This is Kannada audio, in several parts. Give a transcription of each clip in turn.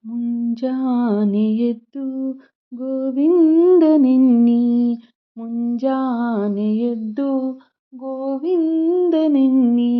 ಮುಂಜಾನೆ ಎದ್ದು ಗೋವಿಂದನೆನ್ನಿ, ಮುಂಜಾನೆ ಎದ್ದು ಗೋವಿಂದನೆನ್ನಿ,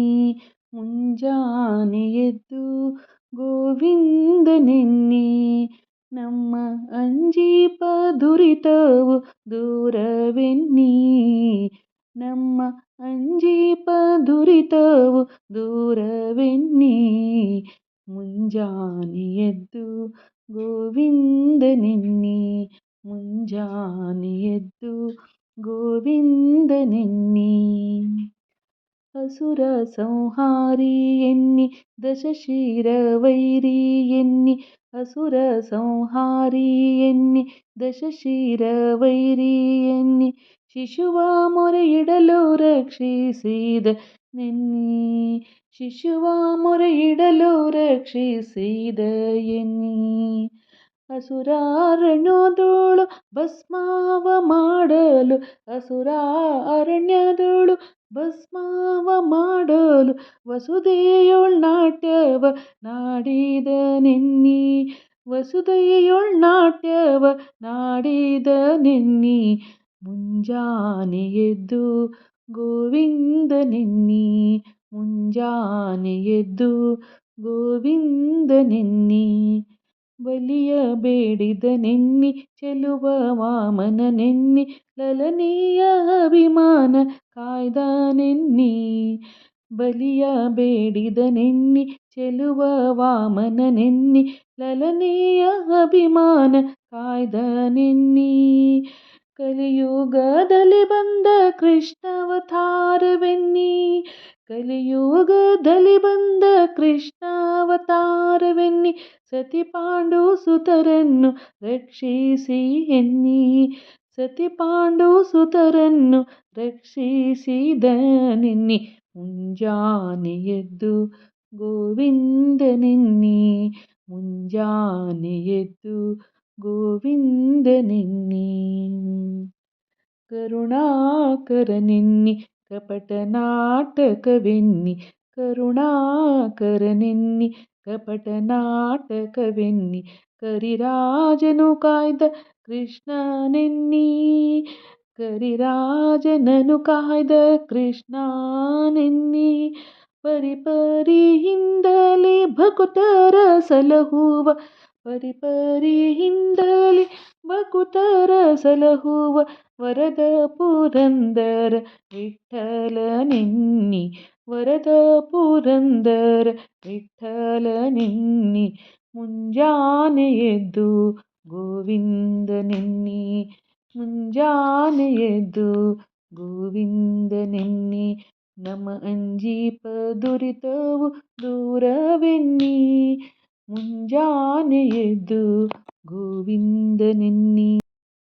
ಮುಂಜಾನೆ ಎದ್ದು ಗೋವಿಂದನೆನ್ನಿ. ನಮ್ಮ ಅಂಜೀಪ ದುರಿತವು ದೂರವೆನ್ನಿ, ನಮ್ಮ ಅಂಜೀಪ ದುರಿತವು ದೂರವೆನ್ನಿ. ಮುಂಜಾನೆ ಎದ್ದು ಗೋವಿಂದನೆನ್ನಿ, ಮುಂಜಾನೆ ಎದ್ದು ಗೋವಿಂದನೆನ್ನಿ. ಅಸುರ ಸಂಹಾರಿ ಎನ್ನಿ, ದಶಶಿರ ವೈರಿ ಎನ್ನಿ, ಅಸುರ ಸಂಹಾರಿ ಎನ್ನಿ, ದಶಶಿರ ವೈರಿ ಎನ್ನಿ. ಶಿಶುವ ಮೊರೆಯಿಡಲು ರಕ್ಷಿಸಿದ ನೆನ್ನಿ, ಶಿಶುವ ಮೊರೆಯಿಡಲು ರಕ್ಷಿಸಿದ ಎನ್ನಿ. ಅಸುರಾರಣ್ಯದೋಳು ಭಸ್ಮಾವ ಮಾಡಲು, ಅಸುರಾರಣ್ಯದೋಳು ಭಸ್ಮಾವ ಮಾಡಲು, ವಸುದೆಯೊಳ್ ನಾಟ್ಯವ ನಾಡಿದ ನೆನ್ನಿ, ವಸುದೆಯೊಳ್ ನಾಟ್ಯವ ನಾಡಿದ ನೆನ್ನಿ. ಮುಂಜಾನೆ ಎದ್ದು ಗೋವಿಂದನೆನ್ನಿ, ಮುಂಜಾನೆ ಎದ್ದು ಗೋವಿಂದನೆನ್ನಿ. ಬಲಿಯ ಬೇಡಿದ ನೆನ್ನಿ, ಚೆಲುವ ವಾಮನನೆನ್ನಿ, ಲಲನೆಯ ಅಭಿಮಾನ ಕಾಯ್ದ ನೆನ್ನಿ. ಬಲಿಯ ಬೇಡಿದ ನೆನ್ನಿ, ಚೆಲುವ ವಾಮನನೆನ್ನಿ, ಲಲನೆಯ ಅಭಿಮಾನ ಕಾಯ್ದ ನೆನ್ನಿ. ಕಲಿಯುಗದಲ್ಲಿ ಬಂದ ಕೃಷ್ಣಾವತಾರವೆನ್ನಿ, ಕಲಿಯುಗದಲ್ಲಿ ಬಂದ ಕೃಷ್ಣಾವತಾರವೆನ್ನಿ. ಸತಿ ಪಾಂಡು ಸುತರನ್ನು ರಕ್ಷಿಸಿ ಎನ್ನಿ, ಸತಿ ಪಾಂಡು ಸುತರನ್ನು ರಕ್ಷಿಸಿದ ನೆನ್ನಿ. ಮುಂಜಾನೆ ಎದ್ದು ಗೋವಿಂದನೆನ್ನಿ, ಮುಂಜಾನೆ ಎದ್ದು ಗೋವಿಂದನೆನ್ನಿ. ಕರುಣಾಕರನೆನ್ನಿ, ಕಪಟ ನಾಟಕವೆನ್ನಿ, ಕರುಣಾಕರನೆನ್ನಿ, ಕಪಟ ನಾಟಕವೆನ್ನಿ. ಕರಿರಾಜನು ಕಾಯ್ದ ಕೃಷ್ಣನೆನ್ನಿ, ಕರಿರಾಜನನು ಕಾಯ್ದ ಕೃಷ್ಣನೆನ್ನಿ. ಪರಿಪರಿಯಿಂದಲೇ ಭಕುತರ ಸಲಹುವ, ಪರಿಪರಿಯಿಂದಲೇ ಭಕುತರ ಸಲಹುವ ವರದ ಪುರಂದರ ವಿಠ್ಠಲನೆನ್ನಿ, ವರದ ಪುರಂದರ ವಿಠ್ಠಲನೆನ್ನಿ. ಮುಂಜಾನೆ ಎದ್ದು ಗೋವಿಂದನೆನ್ನಿ, ಮುಂಜಾನೆ ಎದ್ದು ಗೋವಿಂದನೆನ್ನಿ. ನಮ್ಮ ಅಂಜೀಪ ದುರಿತವು ದೂರವೆನ್ನಿ, ಮುಂಜಾನೆ ಎದ್ದು ಗೋವಿಂದನೆನ್ನಿ.